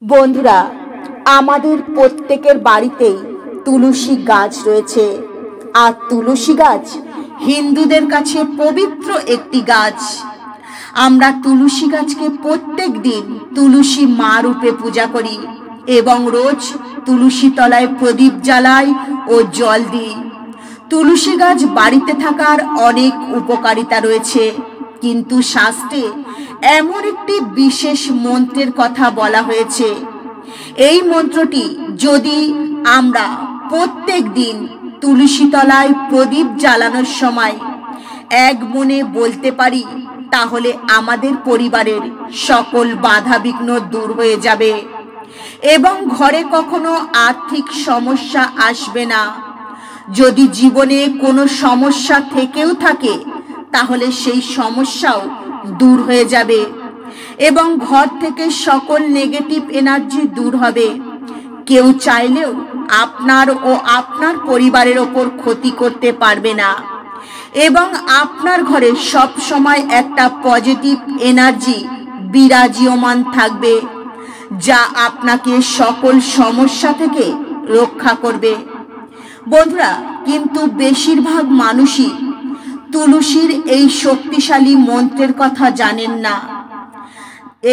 বন্ধুরা, আমাদের প্রত্যেকের বাড়িতেই তুলসী গাছ রয়েছে। আর তুলসী গাছ হিন্দুদের কাছে পবিত্র একটি গাছ। আমরা তুলসী গাছকে প্রত্যেক দিন তুলসী মা রূপে পূজা করি এবং রোজ তুলসী তলায় প্রদীপ জ্বালাই ও জল দিই। তুলসী গাছ বাড়িতে থাকার অনেক উপকারিতা রয়েছে, কিন্তু শাস্ত্রে এমন একটি বিশেষ মন্ত্রের কথা বলা হয়েছে। এই মন্ত্রটি যদি আমরা প্রত্যেক দিন তুলসী তলায় প্রদীপ জ্বালানোর সময় এক মনে বলতে পারি, তাহলে আমাদের পরিবারের সকল বাধা বিঘ্ন দূর হয়ে যাবে এবং ঘরে কখনো আর্থিক সমস্যা আসবে না। যদি জীবনে কোনো সমস্যা থেকেও থাকে, তাহলে সেই সমস্যাও দূর হয়ে যাবে এবং ঘর থেকে সকল নেগেটিভ এনার্জি দূর হবে। কেউ চাইলেও আপনার ও আপনার পরিবারের ওপর ক্ষতি করতে পারবে না এবং আপনার ঘরে সব সময় একটা পজিটিভ এনার্জি বিরাজমান থাকবে, যা আপনাকে সকল সমস্যা থেকে রক্ষা করবে। বন্ধুরা, কিন্তু বেশিরভাগ মানুষই তুলসীর এই শক্তিশালী মন্ত্রের কথা জানেন না।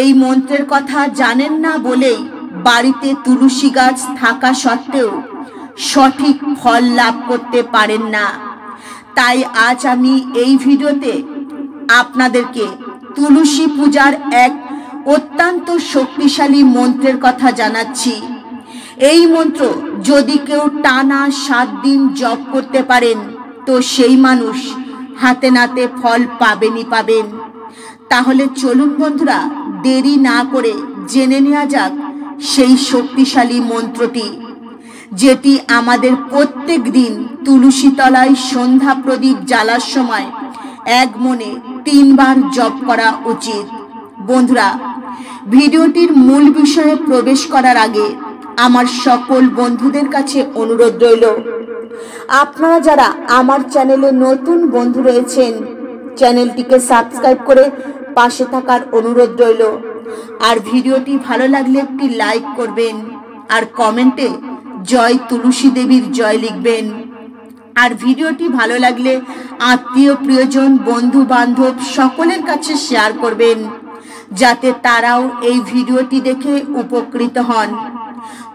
এই মন্ত্রের কথা জানেন না বলেই বাড়িতে তুলসী গাছ থাকা সত্ত্বেও সঠিক ফল লাভ করতে পারেন না। তাই আজ আমি এই ভিডিওতে আপনাদেরকে তুলসী পূজার এক অত্যন্ত শক্তিশালী মন্ত্রের কথা জানাচ্ছি। এই মন্ত্র যদি কেউ টানা 7 দিন জপ করতে পারেন, তো সেই মানুষ হাতে নাতে ফল পাবেনই পাবেন। তাহলে চলুন বন্ধুরা, দেরি না করে জেনে নেওয়া যাক সেই শক্তিশালী মন্ত্রটি, যেটি আমাদের প্রত্যেক দিন তুলসী তলায় সন্ধ্যা প্রদীপ জ্বালার সময় এক মনে 3 বার জপ করা উচিত। বন্ধুরা, ভিডিওটির মূল বিষয়ে প্রবেশ করার আগে আমার সকল বন্ধুদের কাছে অনুরোধ রইল, আপনারা যারা আমার চ্যানেলে নতুন বন্ধু রয়েছেন, চ্যানেলটিকে সাবস্ক্রাইব করে পাশে থাকার অনুরোধ রইল। আর ভিডিওটি ভালো লাগলে একটি লাইক করবেন আর কমেন্টে জয় তুলসী দেবীর জয় লিখবেন। আর ভিডিওটি ভালো লাগলে আত্মীয় প্রিয়জন বন্ধু বান্ধব সকলের কাছে শেয়ার করবেন, যাতে তারাও এই ভিডিওটি দেখে উপকৃত হন।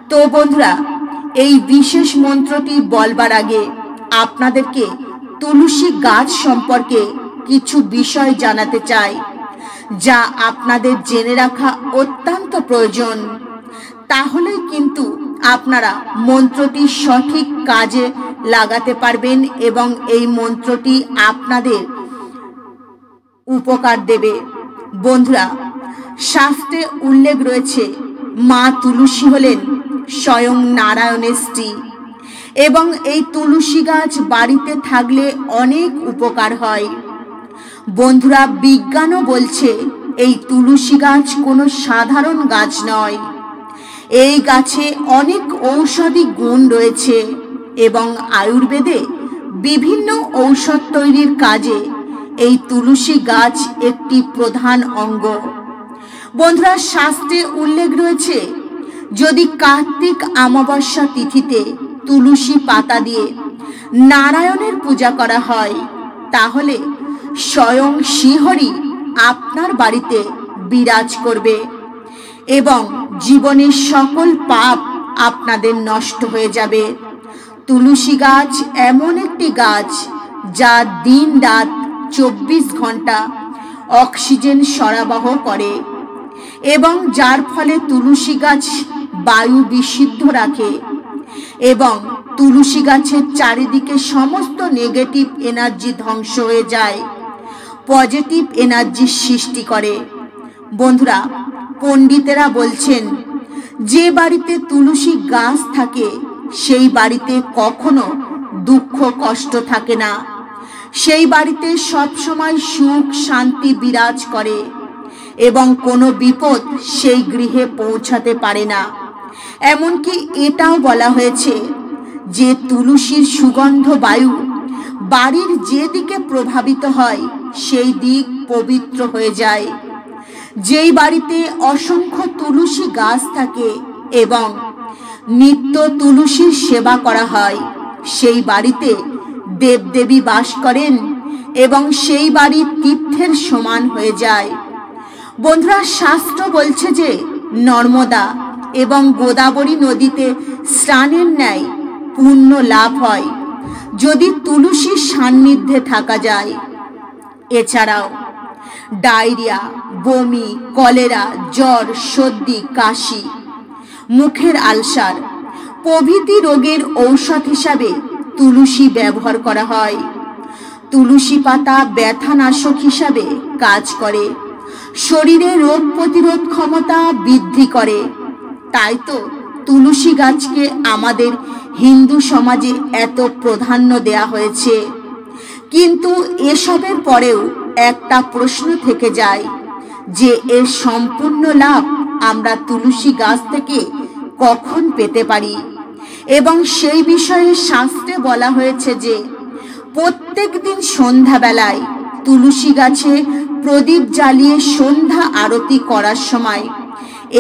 তো বন্ধুরা, এই বিশেষ মন্ত্রটি বলবার আগে আপনাদেরকে তুলসী গাছ সম্পর্কে কিছু বিষয় জানাতে চাই, যা আপনাদের জেনে রাখা অত্যন্ত প্রয়োজন। তাহলেই কিন্তু আপনারা মন্ত্রটি সঠিক কাজে লাগাতে পারবেন এবং এই মন্ত্রটি আপনাদের উপকার দেবে। বন্ধুরা, শাস্ত্রে উল্লেখ রয়েছে মা তুলসী হলেন স্বয়ং নারায়ণের স্ত্রী এবং এই তুলসী গাছ বাড়িতে থাকলে অনেক উপকার হয়। বন্ধুরা, বিজ্ঞানও বলছে এই তুলসী গাছ কোনো সাধারণ গাছ নয়। এই গাছে অনেক ঔষধি গুণ রয়েছে এবং আয়ুর্বেদে বিভিন্ন ঔষধ তৈরির কাজে এই তুলসী গাছ একটি প্রধান অঙ্গ। বন্ধুরা, শাস্ত্রে উল্লেখ রয়েছে যদি কার্তিক অমাবস্যা তিথিতে তুলসী পাতা দিয়ে নারায়ণের পূজা করা হয়, তাহলে স্বয়ং শ্রীহরি আপনার বাড়িতে বিরাজ করবে এবং জীবনের সকল পাপ আপনাদের নষ্ট হয়ে যাবে। তুলসী গাছ এমন একটি গাছ যা দিন রাত 24 ঘন্টা অক্সিজেন সরবরাহ করে এবং যার ফলে তুলসী গাছ বায়ু বিশুদ্ধ রাখে এবং তুলসী গাছের চারিদিকে সমস্ত নেগেটিভ এনার্জি ধ্বংস হয়ে যায়, পজিটিভ এনার্জি সৃষ্টি করে। বন্ধুরা, পণ্ডিতেরা বলছেন যে বাড়িতে তুলসী গাছ থাকে সেই বাড়িতে কখনো দুঃখ কষ্ট থাকে না। সেই বাড়িতে সবসময় সুখ শান্তি বিরাজ করে এবং কোনো বিপদ সেই গৃহে পৌঁছাতে পারে না। এমনকি এটাও বলা হয়েছে যে তুলসীর সুগন্ধ বায়ু বাড়ির যে দিকে প্রভাবিত হয় সেই দিক পবিত্র হয়ে যায়। যেই বাড়িতে অসংখ্য তুলসী গাছ থাকে এবং নিত্য তুলসীর সেবা করা হয়, সেই বাড়িতে দেবদেবী বাস করেন এবং সেই বাড়ি তীর্থের সমান হয়ে যায়। বন্ধুরা, শাস্ত্র বলছে যে নর্মদা এবং গোদাবরী নদীতে স্নানের ন্যায় পুণ্য লাভ হয় যদি তুলসীর সান্নিধ্যে থাকা যায়। এছাড়াও ডায়রিয়া, বমি, কলেরা, জ্বর, সর্দি, কাশি, মুখের আলসার প্রভৃতি রোগের ঔষধ হিসাবে তুলসী ব্যবহার করা হয়। তুলসী পাতা ব্যথানাশক হিসাবে কাজ করে, শরীরে রোগ প্রতিরোধ ক্ষমতা বৃদ্ধি করে। তাই তো তুলসী গাছকে আমাদের হিন্দু সমাজে এত প্রাধান্য দেয়া হয়েছে। কিন্তু এসবের পরেও একটা প্রশ্ন থেকে যায় যে এর সম্পূর্ণ লাভ আমরা তুলসী গাছ থেকে কখন পেতে পারি। এবং সেই বিষয়ে শাস্ত্রে বলা হয়েছে যে প্রত্যেক দিন সন্ধ্যাবেলায় তুলসী গাছে প্রদীপ জ্বালিয়ে সন্ধ্যা আরতি করার সময়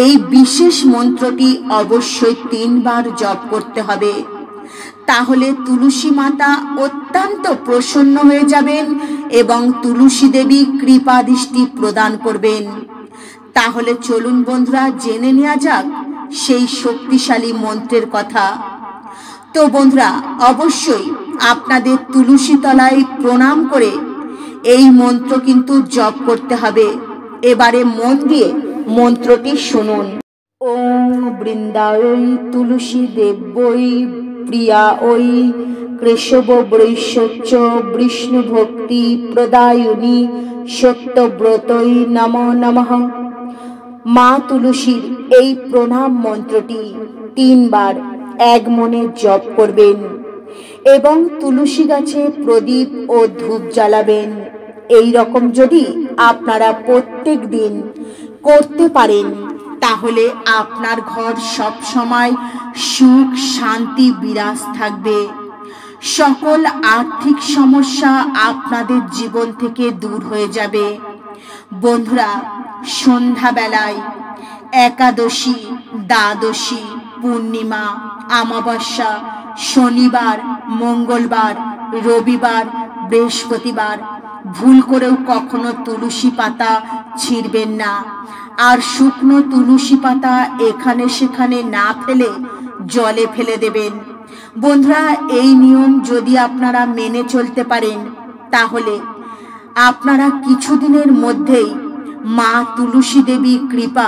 এই বিশেষ মন্ত্রটি অবশ্যই 3 বার জপ করতে হবে। তাহলে তুলসী মাতা অত্যন্ত প্রসন্ন হয়ে যাবেন এবং তুলসী দেবী কৃপা দৃষ্টি প্রদান করবেন। তাহলে চলুন বন্ধুরা, জেনে নেওয়া যাক সেই শক্তিশালী মন্ত্রের কথা। তো বন্ধুরা, অবশ্যই আপনাদের তুলসী তলায় প্রণাম করে এই মন্ত্র কিন্তু জপ করতে হবে। এবারে মন দিয়ে মন্ত্রটি শুনুন। ওং বৃন্দায় তুলসী দেব্যৈ প্রিয়া ওই কেশব বৈশ্বচ্চ বিষ্ণু ভক্তি প্রদায়িনী সত্যব্রতৈ নমো নমঃ। মা তুলসীর এই প্রণাম মন্ত্রটি 3 বার এক মনে জপ করবেন এবং তুলসী গাছে প্রদীপ ও ধূপ জ্বালাবেন। এই রকম যদি আপনারা প্রত্যেক দিন করতে পারেন তাহলে আপনার ঘর সব সময় সুখ শান্তি বিরাজ থাকবে। সকল আর্থিক সমস্যা আপনাদের জীবন থেকে দূর হয়ে যাবে। বন্ধুরা, সন্ধ্যাবেলায় একাদশী, দ্বাদশী, পূর্ণিমা, অমাবস্যা, শনিবার, মঙ্গলবার, রবিবার, বৃহস্পতিবার ভুল করেও কখনো তুলসী পাতা ছিঁড়বেন না। আর শুকনো তুলসী পাতা এখানে সেখানে না ফেলে জলে ফেলে দেবেন। বন্ধুরা, এই নিয়ম যদি আপনারা মেনে চলতে পারেন তাহলে আপনারা কিছুদিনের মধ্যেই মা তুলসী দেবী কৃপা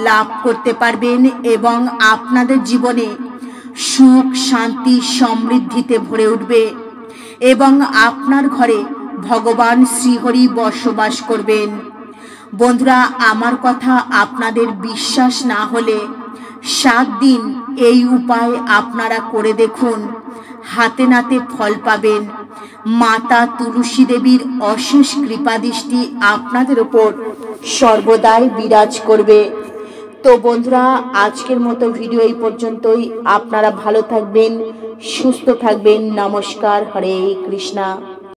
লাভ করতে পারবেন এবং আপনাদের জীবনে সুখ শান্তি সমৃদ্ধিতে ভরে উঠবে এবং আপনার ঘরে ভগবান শ্রীহরি বসবাস করবেন। বন্ধুরা, আমার কথা আপনাদের বিশ্বাস না হলে 7 দিন এই উপায় আপনারা করে দেখুন, হাতে নাতে ফল পাবেন। মাতা তুলসী দেবীর অশেষ কৃপা দৃষ্টি আপনাদের উপর সর্বদাই বিরাজ করবে। তো বন্ধুরা, আজকের মতো ভিডিও এই পর্যন্তই। আপনারা ভালো থাকবেন, সুস্থ থাকবেন। নমস্কার, হরে কৃষ্ণা।